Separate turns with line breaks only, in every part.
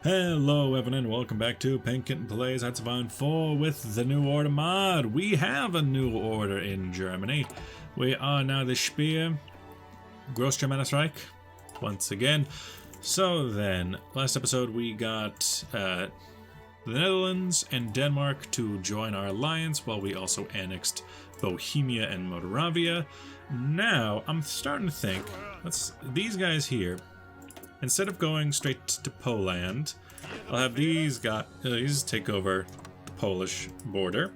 Hello everyone and welcome back to Pinkin Plays Hearts of Iron 4 with the New Order mod. We have a new order in Germany. We are now the Speer Großgermanische once again. So then, last episode we got the Netherlands and Denmark to join our alliance while we also annexed Bohemia and Moldavia. Now, I'm starting to think, these guys here, instead of going straight to Poland, I'll have these guys take over the Polish border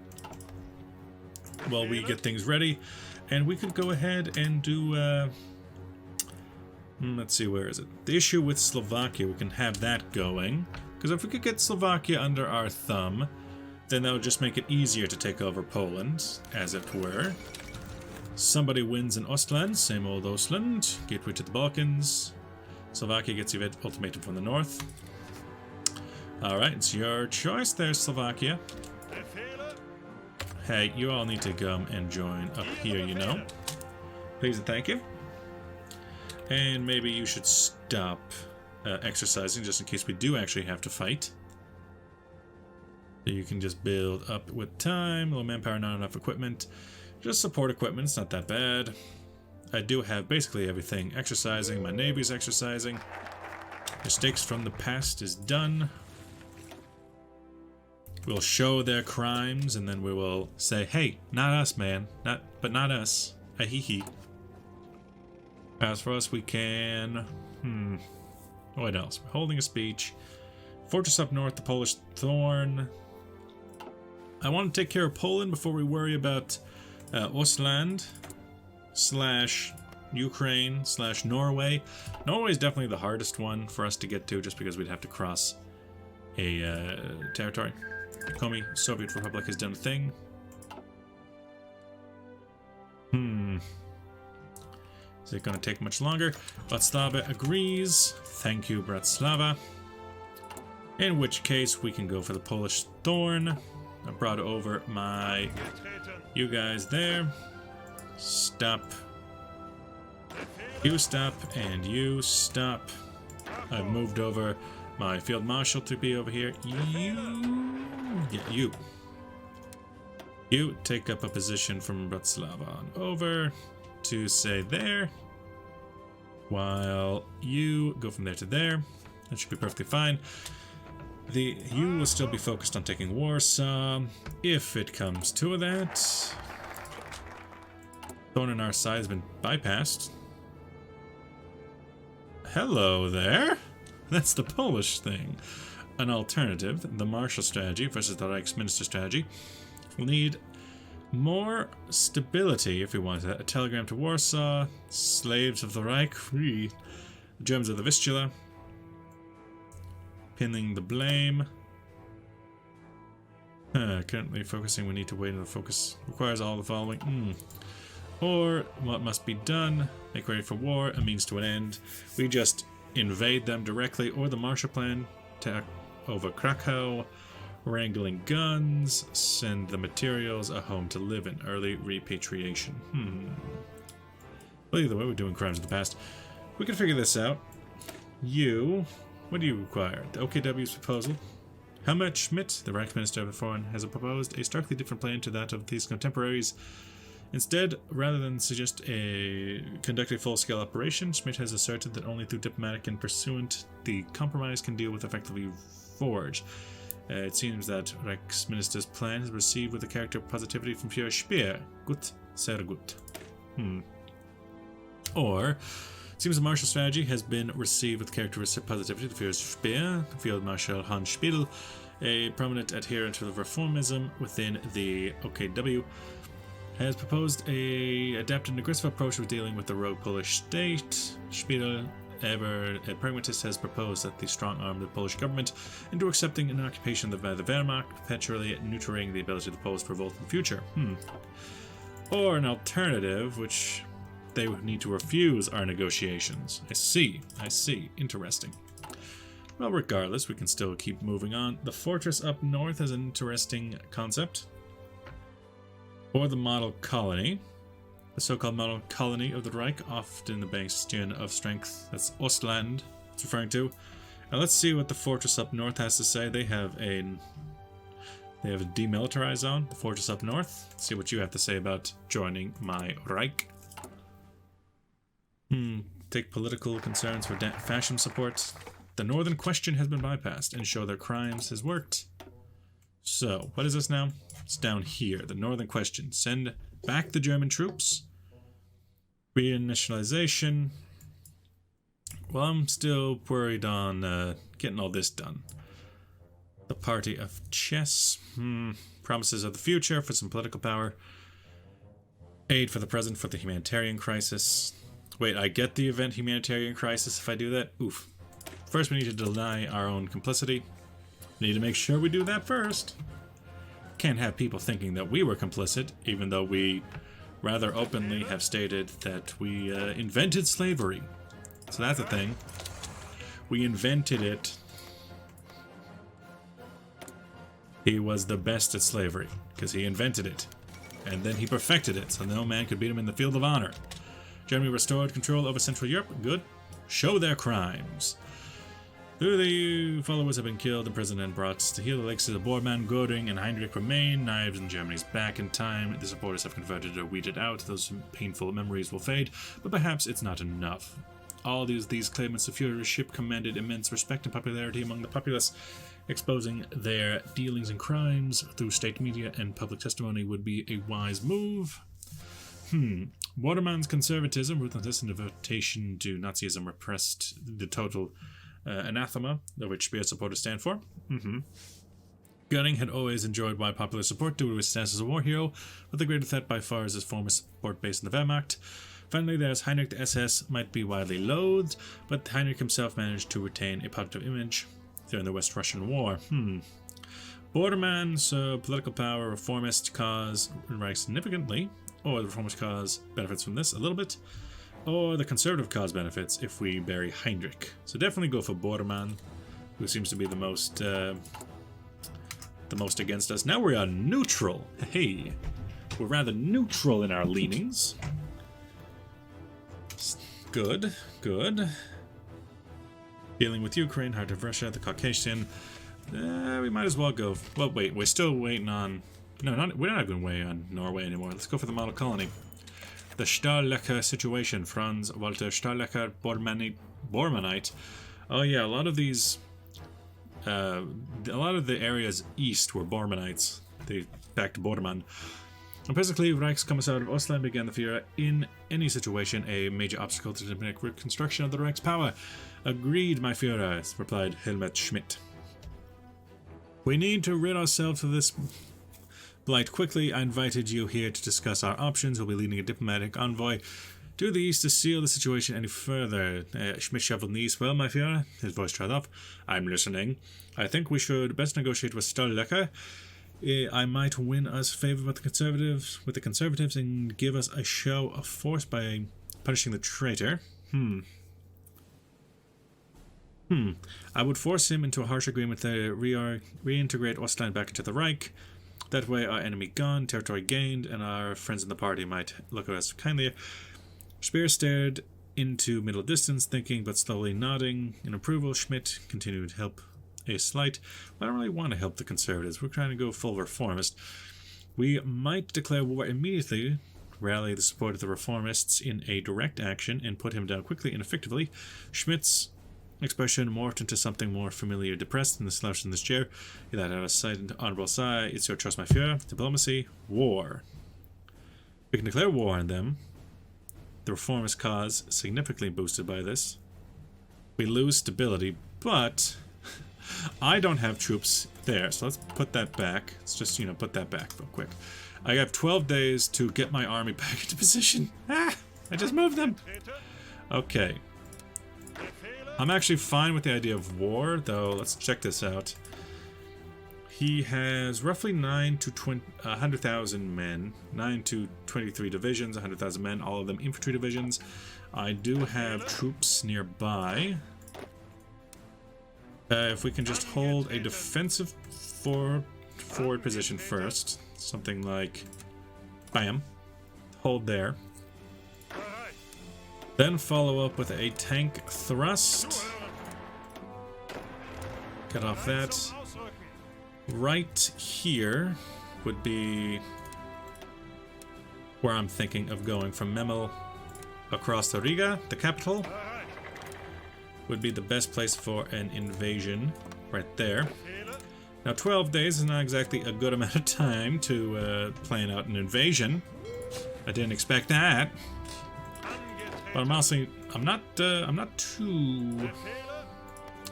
while we get things ready. And we could go ahead and do, let's see, where is it? The issue with Slovakia, we can have that going. Because if we could get Slovakia under our thumb, then that would just make it easier to take over Poland, as it were. Somebody wins in Ostland, same old Ostland, gateway to the Balkans. Slovakia gets the ultimatum from the north. Alright, it's your choice there, Slovakia. Hey, you all need to come and join up here, you know. Please and thank you. And maybe you should stop exercising just in case we do actually have to fight. So you can just build up with time. Low manpower, not enough equipment. Just support equipment, it's not that bad. I do have basically everything exercising. My navy's exercising. Mistakes from the past is done. We'll show their crimes and then we will say, hey, not us, man. But not us. Ahihi. As for us, we can... What else? We're holding a speech. Fortress up north, the Polish Thorn. I want to take care of Poland before we worry about Ostland / Ukraine / Norway. Norway is definitely the hardest one for us to get to just because we'd have to cross a territory. Komi, Soviet Republic has done a thing. Is it going to take much longer? Bratislava agrees. Thank you, Bratislava. In which case, we can go for the Polish Thorn. I brought over you guys there. Stop. You stop, and you stop. I've moved over my Field Marshal to be over here. You take up a position from Bratislava on over to say there, while you go from there to there. That should be perfectly fine. You will still be focused on taking Warsaw, if it comes to that. Thorn on our side has been bypassed. Hello there. That's the Polish thing. An alternative, the Marshall strategy versus the Reichsminister strategy. We'll need more stability if we want that. A telegram to Warsaw. Slaves of the Reich. Free. Germans of the Vistula. Pinning the blame. Currently focusing. We need to wait until the focus requires all the following. Or what must be done. Make ready for war. A means to an end. We just invade them directly, or the Marshall Plan, take over Krakow, wrangling guns, send the materials a home to live in, early repatriation. Well, either way, we're doing crimes of the past. We can figure this out. What do you require? The OKW's proposal. Helmut Schmidt, the Reichsminister of the Foreign, has proposed a starkly different plan to that of his contemporaries. Instead, rather than conduct a full-scale operation, Schmidt has asserted that only through diplomatic and pursuant the compromise can deal with effectively forge. It seems that Reichsminister's plan has received with the character of positivity from Führer Speer. Gut, sehr gut. Or, it seems the Marshall strategy has been received with the character of positivity from Führer Speer, Field Marshal Hans Spiedel, a prominent adherent to the reformism within the OKW, has proposed a adapted and aggressive approach with dealing with the rogue Polish state. Spiedel, ever a pragmatist, has proposed that the strong arm of the Polish government into accepting an occupation by the Wehrmacht, perpetually neutering the ability of the Poles to revolt in the future. Or an alternative, which they would need to refuse our negotiations. I see. Interesting. Well, regardless, we can still keep moving on. The fortress up north is an interesting concept. Or the model colony. The so-called model colony of the Reich, often the bastion of strength, that's Ostland, it's referring to. Now let's see what the fortress up north has to say. They have a demilitarized zone, the fortress up north. Let's see what you have to say about joining my Reich. Take political concerns for fascism support. The northern question has been bypassed and show their crimes has worked. So, what is this now? It's down here, the northern question. Send back the German troops. Reinitialization. Well, I'm still worried on getting all this done. The party of chess. Promises of the future for some political power. Aid for the present for the humanitarian crisis. Wait, I get the event humanitarian crisis if I do that? Oof. First, we need to deny our own complicity. We need to make sure we do that first. Can't have people thinking that we were complicit, even though we rather openly have stated that we invented slavery. So that's a thing. We invented it. He was the best at slavery, because he invented it. And then he perfected it, so no man could beat him in the field of honor. Germany restored control over Central Europe. Good. Show their crimes. The followers have been killed, imprisoned, and brought to heal the legacy of Bormann, Göring, and Heinrich remain. Knives in Germany's back in time. The supporters have converted or weeded out. Those painful memories will fade, but perhaps it's not enough. All these claimants of Führership commanded immense respect and popularity among the populace. Exposing their dealings and crimes through state media and public testimony would be a wise move. Waterman's conservatism, ruthlessness, and devotion to Nazism repressed the total anathema, of which Speer supporters stand for. Göring had always enjoyed wide popular support due to his status as a war hero, but the greater threat by far is his former support base in the Wehrmacht. Finally, there's Heinrich. The SS might be widely loathed, but Heinrich himself managed to retain a positive image during the West Russian War. Borderman's political power, reformist cause rise significantly, or the reformist cause benefits from this a little bit, or the conservative cause benefits if we bury Heinrich. So definitely go for Borderman, who seems to be the most against us. Now we're neutral. Hey, we're rather neutral in our leanings. Good, good. Dealing with Ukraine, heart of Russia, the Caucasian. We might as well go. Well, wait, we're still waiting on. No, we're not going to wait on Norway anymore. Let's go for the model colony. The Starlecker situation. Franz Walter Starlecker, Bormanite. Oh yeah, a lot of these. A lot of the areas east were Bormanites. They back to Bormann. And basically, Reichskommissar of Ostland began the Führer in any situation a major obstacle to the reconstruction of the Reich's power. Agreed, my Führer, replied Helmut Schmidt. We need to rid ourselves of this blight quickly. I invited you here to discuss our options. We'll be leading a diplomatic envoy to the east to seal the situation any further. Schmidt shuffled knees. Well, my Führer, his voice trailed off. I'm listening. I think we should best negotiate with Starlecker. I might win us favor with the conservatives, and give us a show of force by punishing the traitor. I would force him into a harsh agreement to reintegrate Ostland back into the Reich. That way our enemy gone, territory gained, and our friends in the party might look at us kindly. Speer stared into middle distance, thinking but slowly nodding in approval. Schmidt continued to help a slight. I don't really want to help the conservatives. We're trying to go full reformist. We might declare war immediately, rally the support of the reformists in a direct action, and put him down quickly and effectively. Schmidt's expression morphed into something more familiar, depressed, and the slouch in this chair. He let out a silent, honorable sigh. It's your trust, my Führer. Diplomacy. War. We can declare war on them. The reformist cause significantly boosted by this. We lose stability, but I don't have troops there, so let's put that back. Let's just, put that back real quick. I have 12 days to get my army back into position. I just moved them. Okay. I'm actually fine with the idea of war, though. Let's check this out. He has roughly 100,000 men, 9 to 23 divisions, 100,000 men, all of them infantry divisions. I do have troops nearby. If we can just hold a defensive forward position first, something like, bam, hold there. Then follow up with a tank thrust. Cut off that. Right here would be where I'm thinking of going from Memel across to Riga, the capital. Would be the best place for an invasion, right there. Now 12 days is not exactly a good amount of time to plan out an invasion. I didn't expect that. But I'm not too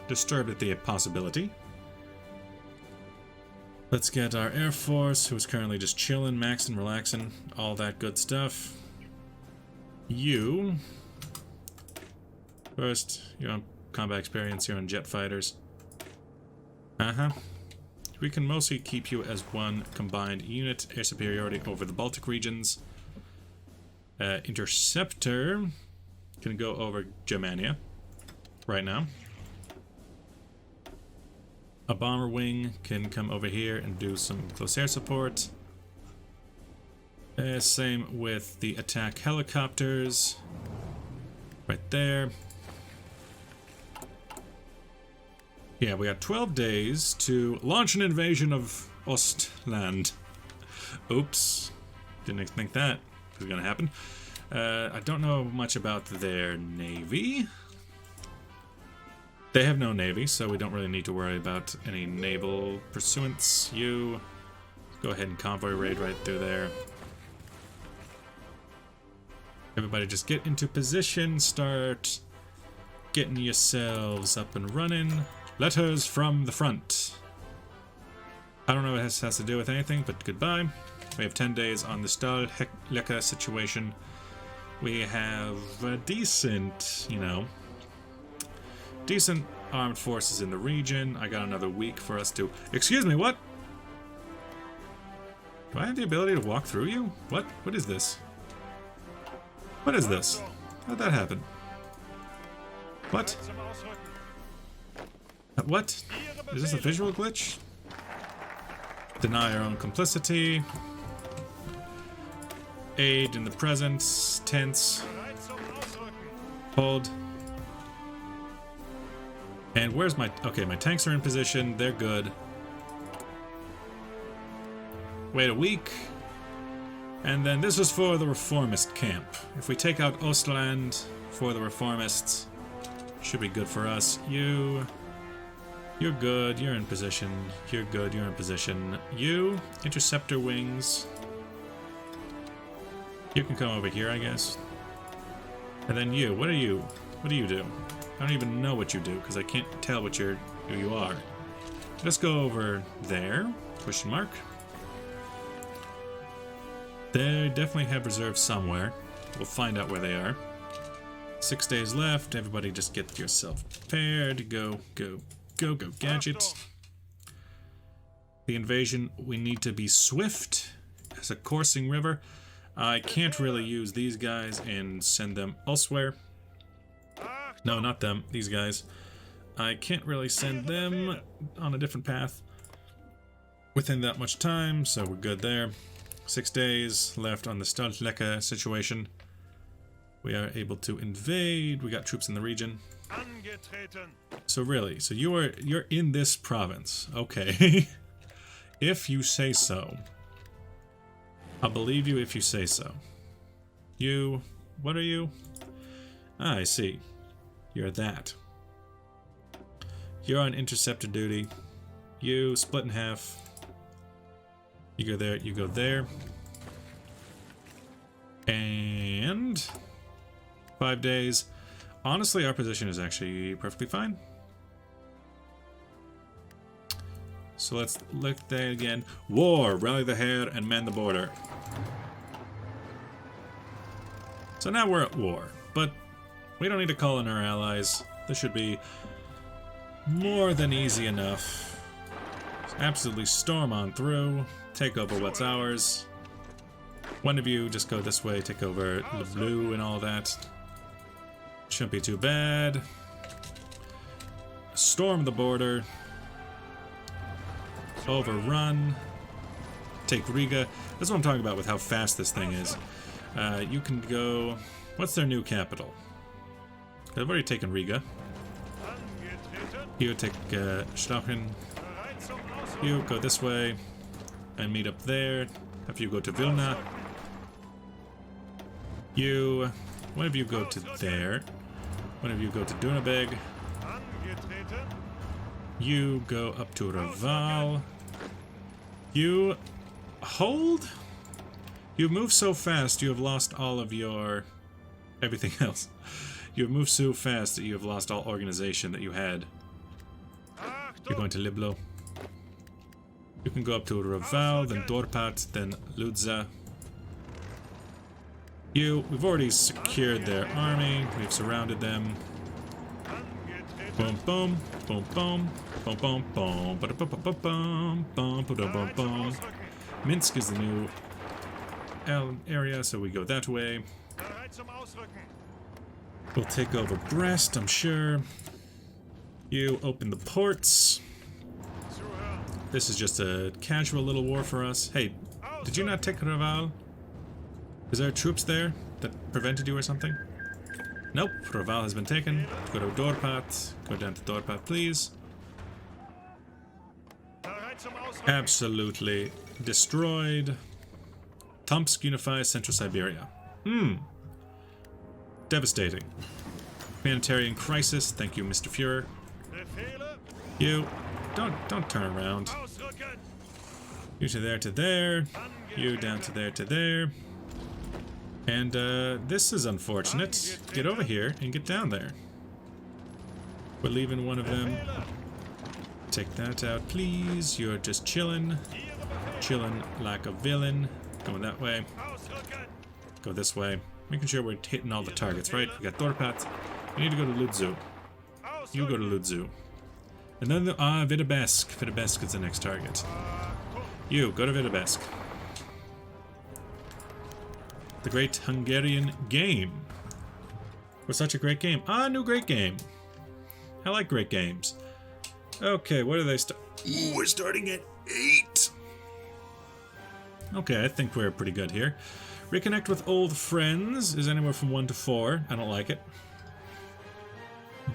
disturbed at the possibility. Let's get our Air Force, who's currently just chilling, maxing, relaxing, all that good stuff. You first, you're on combat experience, you're on jet fighters. We can mostly keep you as one combined unit. Air superiority over the Baltic regions. Interceptor can go over Germania right now. A bomber wing can come over here and do some close air support. Same with the attack helicopters. Right there. Yeah, we got 12 days to launch an invasion of Ostland. Oops. Didn't think that was going to happen. I don't know much about their navy. They have no navy, so we don't really need to worry about any naval pursuance. You go ahead and convoy raid right through there. Everybody just get into position, start getting yourselves up and running. Letters from the front. I don't know what this has to do with anything, but goodbye. We have 10 days on the Stahlhecke situation. We have a decent, decent armed forces in the region. I got another week for us to... Excuse me, what? Do I have the ability to walk through you? What? What is this? What is this? How'd that happen? What? What? Is this a visual glitch? Deny our own complicity. Aid in the present. Tense. Hold. And where's my... Okay, my tanks are in position. They're good. Wait a week. And then this is for the reformist camp. If we take out Ostland for the reformists, should be good for us. You're good, you're in position. You're good, you're in position. You, interceptor wings. You can come over here, I guess. And then you, what are you? What do you do? I don't even know what you do, because I can't tell what who you are. Let's go over there. Question mark. They definitely have reserves somewhere. We'll find out where they are. 6 days left. Everybody just get yourself prepared. Go, go, go, go, gadget. The invasion, we need to be swift as a coursing river. I can't really use these guys and send them elsewhere. No, not them. These guys. I can't really send them on a different path within that much time, so we're good there. 6 days left on the Stahlhecke situation. We are able to invade. We got troops in the region. So really, so you're in this province. Okay. If you say so. I'll believe you if you say so. You, what are you? Ah, I see. You're that. You're on interceptor duty. You split in half. You go there, you go there. And 5 days. Honestly, our position is actually perfectly fine. So let's look there again. War, rally the hair and mend the border. So now we're at war, but we don't need to call in our allies. This should be more than easy enough. Absolutely storm on through. Take over what's ours. One of you just go this way, take over Le Bleu and all that. Shouldn't be too bad. Storm the border. Overrun. Take Riga. That's what I'm talking about with how fast this thing is. You can go... What's their new capital? They've already taken Riga. You take Stochen. You go this way and meet up there. Have you go to Vilna. You, one of you go to there. One of you go to Dunabeg. You go up to Raval. You hold. You move so fast you have lost all of your everything else. You have moved so fast that you have lost all organization that you had. You're going to Liblo. You can go up to Raval, then Dorpat, then Ludza. We've already secured their army. We've surrounded them. Boom, boom, boom, boom, boom, boom, boom, ba boom, boom, boom, boom, boom, boom. Minsk is the new area, so we go that way. We'll take over Brest, I'm sure. You open the ports. This is just a casual little war for us. Hey, did you not take Raval? Is there troops there that prevented you or something? Nope, Raval has been taken. Go to Dorpat. Go down to Dorpat, please. Absolutely destroyed. Tomsk unifies Central Siberia. Devastating. Humanitarian crisis. Thank you, Mr. Fuhrer. You don't turn around. You to there. You down to there. And this is unfortunate. Get over here and get down there. We're leaving one of them. Take that out, please. You're just chilling. Chilling like a villain. Going that way. Go this way. Making sure we're hitting all the targets, right? We got Dorpat. We need to go to Ludzu. You go to Ludzu. And then Vitebesk. Vitebesk is the next target. You, go to Vitebesk. The great Hungarian game. Was such a great game. New great game. I like great games. Okay, what are they Ooh, we're starting at 8. Okay, I think we're pretty good here. Reconnect with old friends is anywhere from 1 to 4. I don't like it.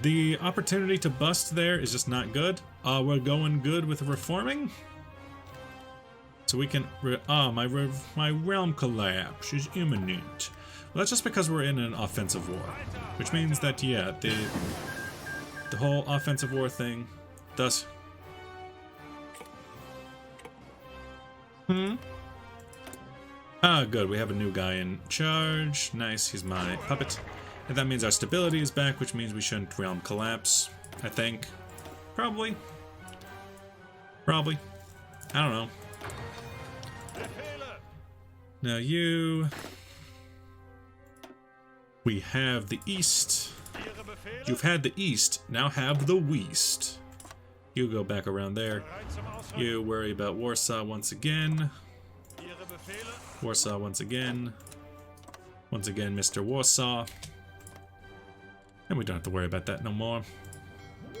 The opportunity to bust there is just not good. We're going good with reforming. So we can... my realm collapse is imminent. Well, that's just because we're in an offensive war. Which means that, yeah, the whole offensive war thing does... good. We have a new guy in charge. Nice, he's my puppet. And that means our stability is back, which means we shouldn't realm collapse, I think. Probably. I don't know. Now you... We have the East. You've had the East, now have the West. You go back around there. You worry about Warsaw once again. Warsaw once again. Once again, Mr. Warsaw. And we don't have to worry about that no more.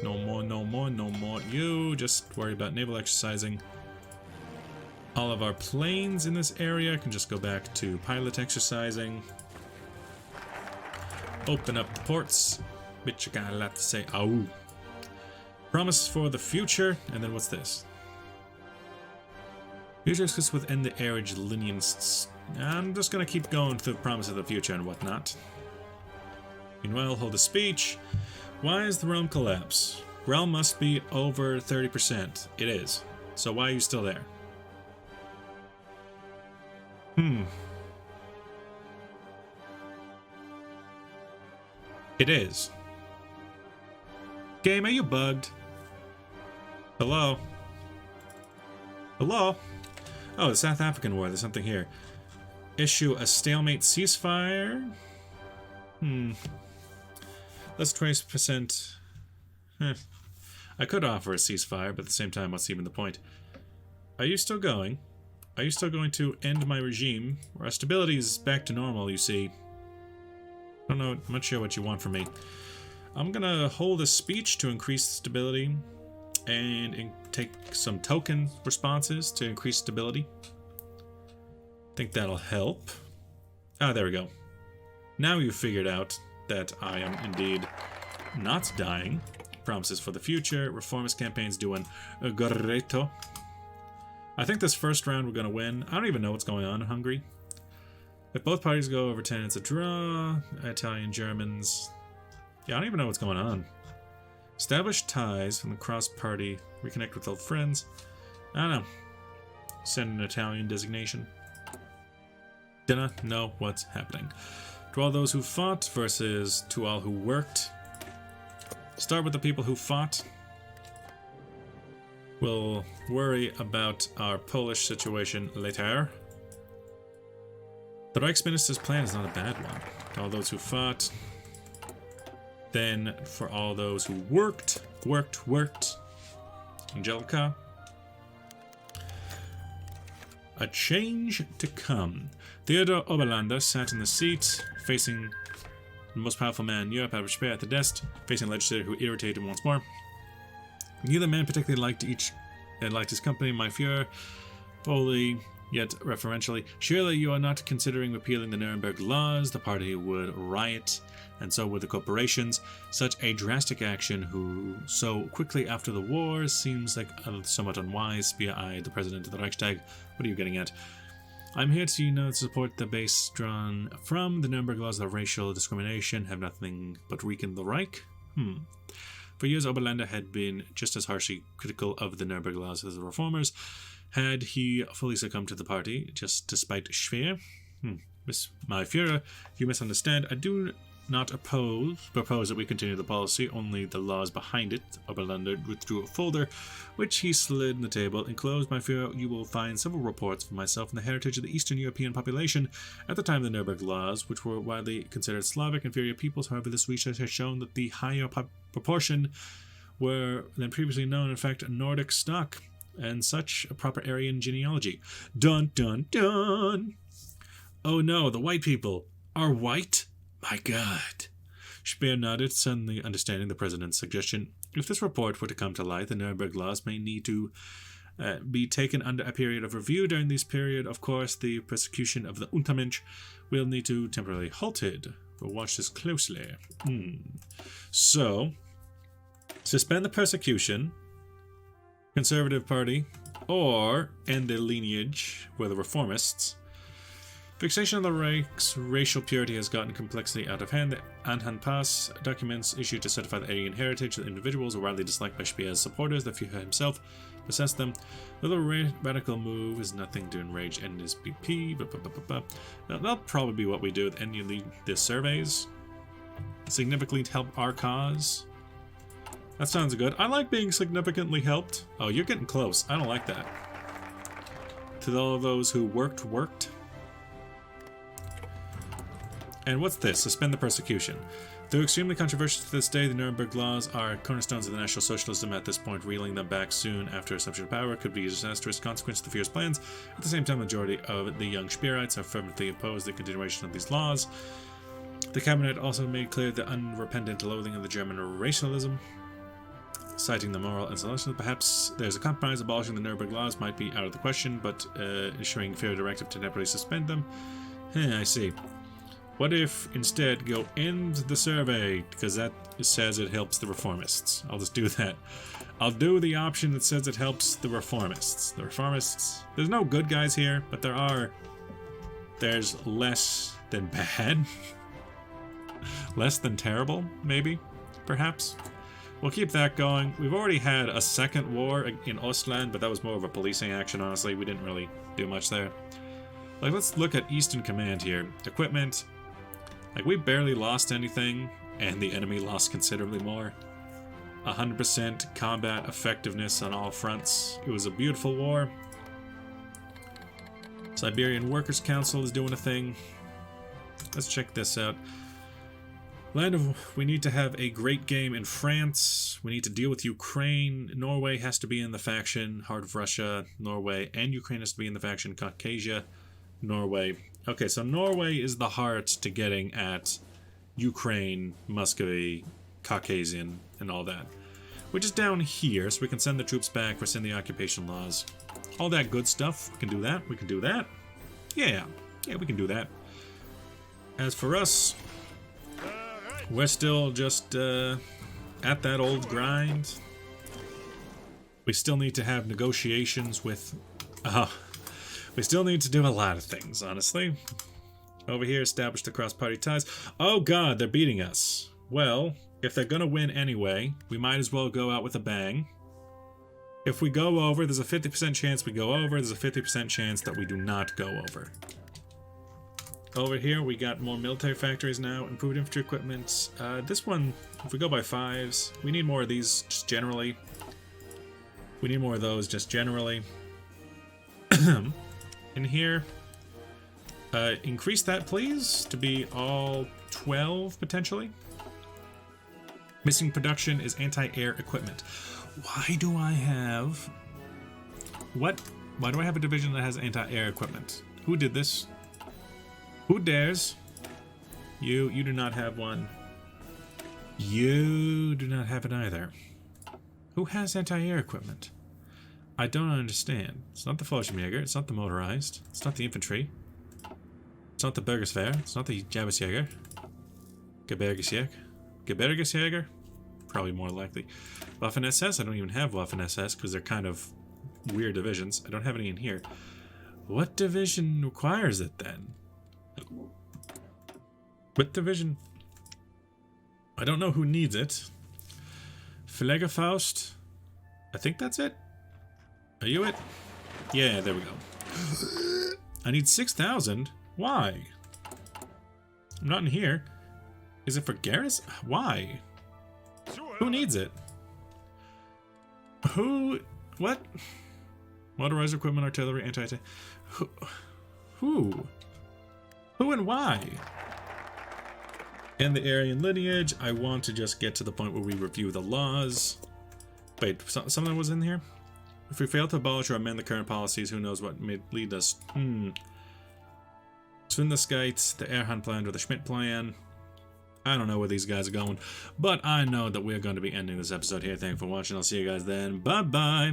No more. You just worry about naval exercising. All of our planes in this area can just go back to pilot exercising. Open up the ports. Bitch, I got a lot to say. Ow. Promise for the future. And then what's this? Future discuss with end the airage linians. I'm just gonna keep going through the promise of the future and whatnot. Meanwhile, hold a speech. Why is the realm collapse? Realm must be over 30%. It is. So why are you still there? It is. Game, are you bugged? Hello? Hello? Oh, the South African War. There's something here. Issue a stalemate ceasefire? That's 20%. I could offer a ceasefire, but at the same time, what's even the point? Are you still going? Are you still going to end my regime? Our stability is back to normal, you see. I don't know, I'm not sure what you want from me. I'm gonna hold a speech to increase stability and take some token responses to increase stability. Think that'll help. Ah, there we go. Now you've figured out that I am indeed not dying. Promises for the future. Reformist campaigns doing greato. I think this first round we're going to win. I don't even know what's going on in Hungary. If both parties go over 10, it's a draw. Italian, Germans. Yeah, I don't even know what's going on. Establish ties from the cross-party. Reconnect with old friends. I don't know. Send an Italian designation. Dinna know what's happening. To all those who fought versus to all who worked. Start with the people who fought. We'll worry about our Polish situation later. The Reichsminister's plan is not a bad one. To all those who fought. Then for all those who worked. Angelica. A change to come. Theodor Oberlander sat in the seat, facing the most powerful man in Europe, Albert Speer, at the desk, facing a legislator who irritated him once more. Neither man particularly liked his company, my Führer, boldly yet referentially. Surely you are not considering repealing the Nuremberg laws. The party would riot, and so would the corporations. Such a drastic action so quickly after the war seems like somewhat unwise. Speer eyed the president of the Reichstag. What are you getting at? I'm here to support the base drawn from the Nuremberg laws of racial discrimination have nothing but weakened the Reich. For years, Oberlander had been just as harshly critical of the Nuremberg laws as the reformers. Had he fully succumbed to the party, just despite Speer? My Führer, if you misunderstand, I do not propose that we continue the policy, only the laws behind it. Oberlander withdrew a folder, which he slid in the table. Enclosed, my Führer, you will find several reports for myself and the heritage of the Eastern European population at the time of the Nuremberg laws, which were widely considered Slavic inferior peoples. However, this research has shown that the higher proportion were than previously known, in fact, Nordic stock, and such a proper Aryan genealogy. Dun dun dun! Oh no, the white people are white? My God. Speer nodded, suddenly understanding the president's suggestion. If this report were to come to light, the Nuremberg laws may need to be taken under a period of review. During this period, of course, the persecution of the Untermensch will need to temporarily halted. We'll watch this closely. So, suspend the persecution, Conservative Party, or end the lineage where the reformists. Fixation of the Reich's racial purity has gotten complexity out of hand. The Anhang Pass documents issued to certify the Aryan heritage of the individuals were widely disliked by Speer's supporters. The Führer himself assessed them. Though the radical move is nothing to enrage NSBP. That'll probably be what we do with any of the surveys. Significantly help our cause. That sounds good. I like being significantly helped. Oh, you're getting close. I don't like that. To all those who worked. And what's this? Suspend the persecution. Though extremely controversial to this day, the Nuremberg laws are cornerstones of the National Socialism. At this point, reeling them back soon after assumption of power could be a disastrous consequence to the Führer's plans. At the same time, the majority of the young Speerites are fervently opposed to the continuation of these laws. The cabinet also made clear the unrepentant loathing of the German racialism, citing the moral installation. Perhaps there's a compromise. Abolishing the Nuremberg laws might be out of the question, but issuing Führer directive to temporarily suspend them. I see. What if instead go end the survey, because that says it helps the reformists? I'll just do that. I'll do the option that says it helps the reformists. The reformists, there's no good guys here, but there's less than bad. Less than terrible, maybe, perhaps. We'll keep that going. We've already had a second war in Ostland, but that was more of a policing action, honestly. We didn't really do much there. Like, let's look at Eastern Command here. Equipment. Like, we barely lost anything, and the enemy lost considerably more. 100% combat effectiveness on all fronts. It was a beautiful war. Siberian Workers' Council is doing a thing. Let's check this out. We need to have a great game in France. We need to deal with Ukraine. Norway has to be in the faction. Heart of Russia, Norway, and Ukraine has to be in the faction. Caucasia, Norway. Okay, so Norway is the heart to getting at Ukraine, Muscovy, Caucasian, and all that. Which is down here, so we can send the troops back, rescind the occupation laws. All that good stuff. We can do that. We can do that. Yeah, we can do that. As for us, we're still just at that old grind. We still need to have negotiations with... we still need to do a lot of things, honestly. Over here, establish the cross-party ties. Oh god, they're beating us. Well, if they're gonna win anyway, we might as well go out with a bang. If we go over, there's a 50% chance we go over. There's a 50% chance that we do not go over. Over here, we got more military factories now. Improved infantry equipment. This one, if we go by 5s, we need more of these just generally. We need more of those just generally. In here, increase that, please, to be all 12, potentially. Missing production is anti-air equipment. Why do I have... What? Why do I have a division that has anti-air equipment? Who did this? Who dares? You do not have one. You do not have it either. Who has anti-air equipment? I don't understand. It's not the Fallschirmjäger, it's not the motorized, it's not the infantry. It's not the Bürgerswehr, it's not the Jabasjäger. Gebirgsjäger? Probably more likely. Waffen-SS? I don't even have Waffen-SS because they're kind of weird divisions. I don't have any in here. What division requires it then? What division? I don't know who needs it. Pflegefaust? I think that's it. Are you it? Yeah, there we go. I need 6,000? Why? I'm not in here. Is it for Garrus? Why? Who needs it? Who? What? Motorized equipment, artillery, anti-tank. Who? Who and why? In the Aryan lineage, I want to just get to the point where we review the laws. Wait, something was in here? If we fail to abolish or amend the current policies, who knows what may lead us? Svindlerskite, the Erhan plan, or the Schmidt plan. I don't know where these guys are going, but I know that we're going to be ending this episode here. Thank you for watching. I'll see you guys then. Bye-bye.